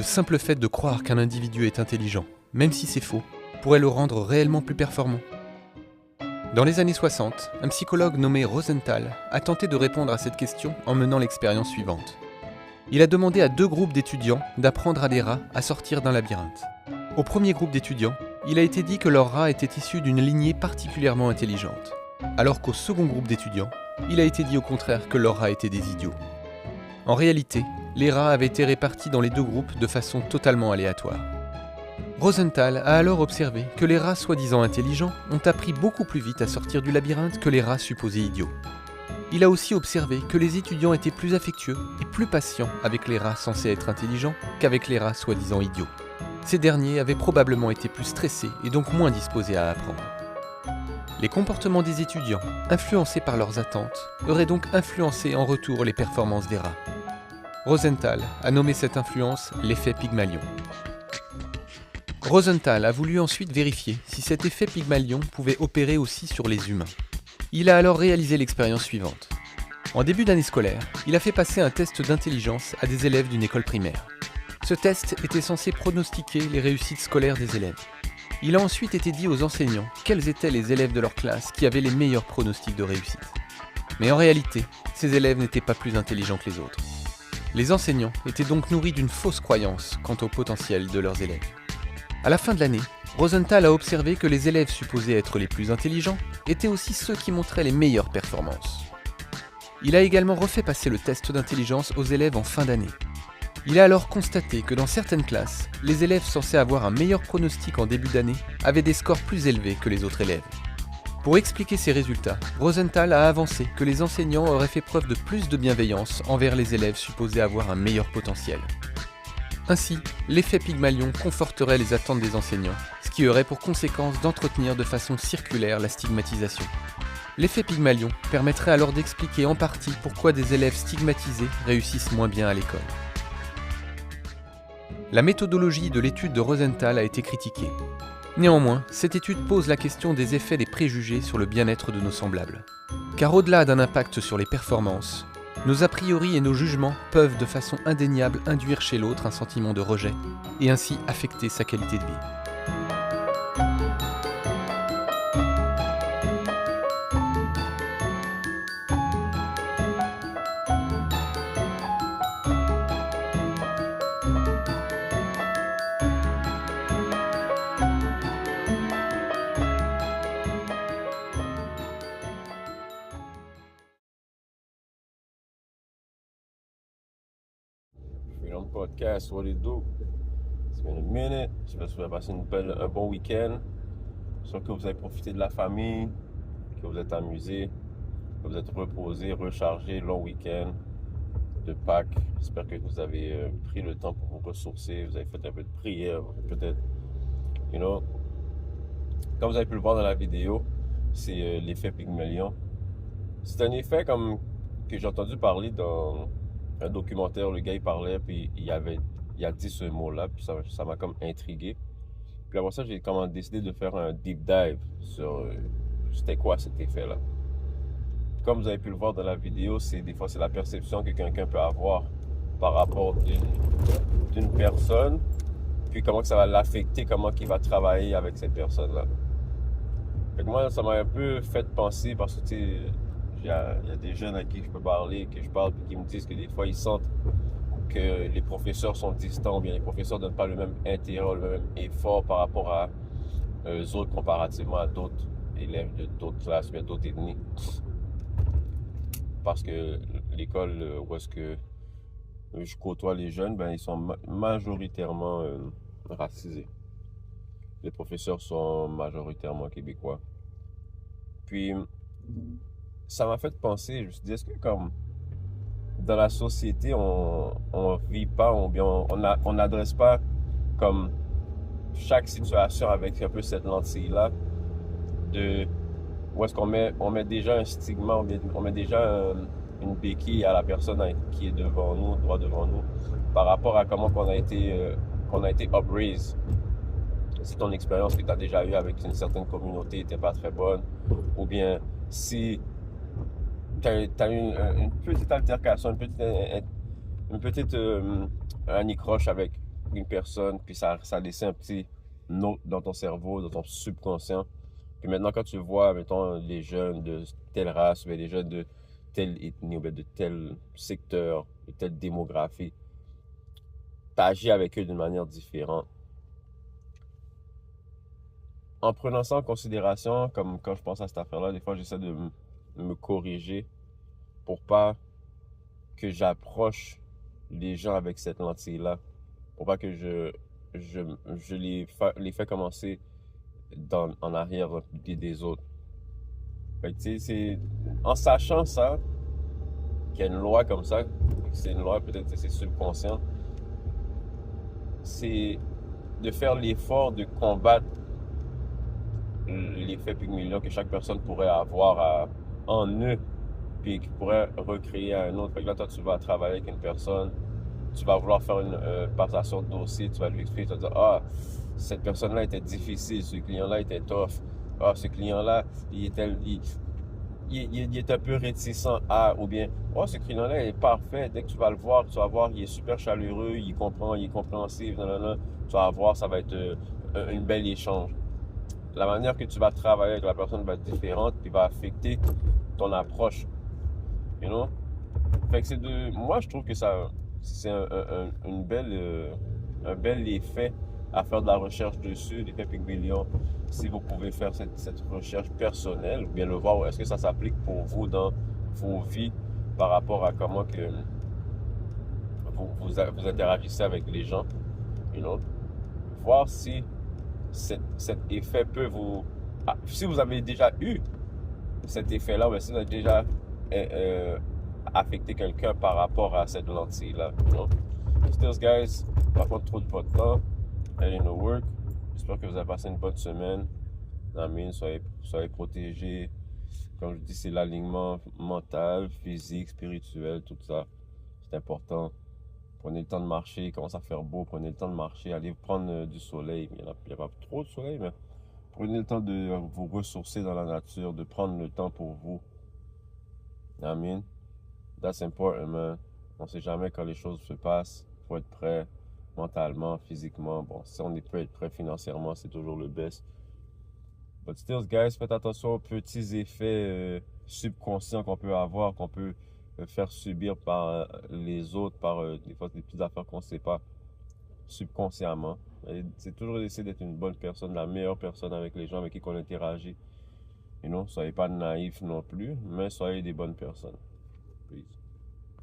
Le simple fait de croire qu'un individu est intelligent, même si c'est faux, pourrait le rendre réellement plus performant. Dans les années 60, un psychologue nommé Rosenthal a tenté de répondre à cette question en menant l'expérience suivante. Il a demandé à 2 groupes d'étudiants d'apprendre à des rats à sortir d'un labyrinthe. Au premier groupe d'étudiants, il a été dit que leur rat était issu d'une lignée particulièrement intelligente, alors qu'au second groupe d'étudiants, il a été dit au contraire que leurs rats étaient des idiots. En réalité, les rats avaient été répartis dans les 2 groupes de façon totalement aléatoire. Rosenthal a alors observé que les rats soi-disant intelligents ont appris beaucoup plus vite à sortir du labyrinthe que les rats supposés idiots. Il a aussi observé que les étudiants étaient plus affectueux et plus patients avec les rats censés être intelligents qu'avec les rats soi-disant idiots. Ces derniers avaient probablement été plus stressés et donc moins disposés à apprendre. Les comportements des étudiants, influencés par leurs attentes, auraient donc influencé en retour les performances des rats. Rosenthal a nommé cette influence l'effet Pygmalion. Rosenthal a voulu ensuite vérifier si cet effet Pygmalion pouvait opérer aussi sur les humains. Il a alors réalisé l'expérience suivante. En début d'année scolaire, il a fait passer un test d'intelligence à des élèves d'une école primaire. Ce test était censé pronostiquer les réussites scolaires des élèves. Il a ensuite été dit aux enseignants quels étaient les élèves de leur classe qui avaient les meilleurs pronostics de réussite. Mais en réalité, ces élèves n'étaient pas plus intelligents que les autres. Les enseignants étaient donc nourris d'une fausse croyance quant au potentiel de leurs élèves. À la fin de l'année, Rosenthal a observé que les élèves supposés être les plus intelligents étaient aussi ceux qui montraient les meilleures performances. Il a également refait passer le test d'intelligence aux élèves en fin d'année. Il a alors constaté que dans certaines classes, les élèves censés avoir un meilleur pronostic en début d'année avaient des scores plus élevés que les autres élèves. Pour expliquer ces résultats, Rosenthal a avancé que les enseignants auraient fait preuve de plus de bienveillance envers les élèves supposés avoir un meilleur potentiel. Ainsi, l'effet Pygmalion conforterait les attentes des enseignants, ce qui aurait pour conséquence d'entretenir de façon circulaire la stigmatisation. L'effet Pygmalion permettrait alors d'expliquer en partie pourquoi des élèves stigmatisés réussissent moins bien à l'école. La méthodologie de l'étude de Rosenthal a été critiquée. Néanmoins, cette étude pose la question des effets des préjugés sur le bien-être de nos semblables. Car au-delà d'un impact sur les performances, nos a priori et nos jugements peuvent de façon indéniable induire chez l'autre un sentiment de rejet et ainsi affecter sa qualité de vie. Freedom Podcast, what it do? It's been a minute. J'espère que vous avez passé un bon week-end. J'espère que vous avez profité de la famille, que vous êtes amusés, que vous êtes reposés, rechargés, long week-end de Pâques. J'espère que vous avez pris le temps pour vous ressourcer. Vous avez fait un peu de prière, peut-être. Comme vous avez pu le voir dans la vidéo, c'est l'effet Pygmalion. C'est un effet que j'ai entendu parler dans un documentaire. Le gars il parlait, puis il a dit ce mot-là, puis ça m'a comme intrigué. Puis après ça, j'ai décidé de faire un deep dive sur c'était quoi cet effet-là. Comme vous avez pu le voir dans la vidéo, des fois c'est la perception que quelqu'un peut avoir par rapport d'une personne, puis comment que ça va l'affecter, comment il va travailler avec cette personne-là. Fait que moi, ça m'a un peu fait penser, parce que il y a des jeunes à qui je peux parler, que je parle, puis qui me disent que des fois ils sentent que les professeurs sont distants, ou bien les professeurs ne donnent pas le même intérêt, le même effort par rapport à eux autres comparativement à d'autres élèves de d'autres classes, bien d'autres ethnies. Parce que l'école où est-ce que je côtoie les jeunes, ben, ils sont majoritairement racisés. Les professeurs sont majoritairement québécois. Puis, ça m'a fait penser, je me suis dit, est-ce que comme dans la société, on vit pas, on n'adresse pas comme chaque situation avec un peu cette lentille-là, de où est-ce qu'on met déjà un stigma, on met déjà une béquille à la personne qui est devant nous, droit devant nous, par rapport à comment qu'on a été upraised. Si ton expérience que tu as déjà eue avec une certaine communauté n'était pas très bonne, ou bien si tu as eu une petite altercation, un anicroche avec une personne, puis ça laissait un petit note dans ton cerveau, dans ton subconscient. Puis maintenant, quand tu vois, mettons, les jeunes de telle race, ou bien les jeunes de telle ethnie, ou bien de tel secteur, de telle démographie, tu agis avec eux d'une manière différente. En prenant ça en considération, comme quand je pense à cette affaire-là, des fois, j'essaie de me corriger pour pas que j'approche les gens avec cette lentille-là, pour pas que je les fais commencer en arrière des autres. Fait que, tu sais, en sachant ça, qu'il y a une loi comme ça, c'est une loi, peut-être que c'est subconscient, c'est de faire l'effort de combattre l'effet Pygmalion que chaque personne pourrait avoir en eux, puis qui pourrait recréer un autre. Fait que là, toi, tu vas travailler avec une personne, tu vas vouloir faire une passation de dossier, tu vas lui expliquer, tu vas dire, ah, cette personne-là était difficile, ce client-là était tough, ah, ce client-là, il est un peu réticent à, ou bien, oh, ce client-là est parfait, dès que tu vas le voir, tu vas voir, il est super chaleureux, il comprend, il est compréhensif, nanana. Tu vas voir, ça va être une belle échange. La manière que tu vas travailler avec la personne va être différente, puis va affecter ton approche, you know? Fait que moi, je trouve que c'est un bel effet à faire de la recherche dessus, l'effet Pygmalion. Si vous pouvez faire cette recherche personnelle, ou bien le voir, est-ce que ça s'applique pour vous dans vos vies par rapport à comment que vous interagissez avec les gens, you know? Voir si cet effet peut vous... si vous avez déjà eu cet effet-là, ou si vous avez déjà affecté quelqu'un par rapport à cette lentille-là. You know? Still, guys, pas prendre trop de votre temps. Allez no work. J'espère que vous avez passé une bonne semaine. Amen. Soyez protégés. Comme je dis, c'est l'alignement mental, physique, spirituel, tout ça. C'est important. Prenez le temps de marcher, il commence à faire beau. Prenez le temps de marcher, allez prendre du soleil. Il n'y a pas trop de soleil, mais prenez le temps de vous ressourcer dans la nature, de prendre le temps pour vous. Amen. That's important, man. On ne sait jamais quand les choses se passent. Il faut être prêt mentalement, physiquement. Bon, si on peut être prêt financièrement, c'est toujours le best. But still, guys, faites attention aux petits effets subconscients qu'on peut avoir, qu'on peut faire subir par les autres, par des fois des petites affaires qu'on ne sait pas subconsciemment. C'est toujours essayer d'être une bonne personne, la meilleure personne avec les gens avec qui on interagit. You know, soyez pas naïfs non plus, mais soyez des bonnes personnes. Peace.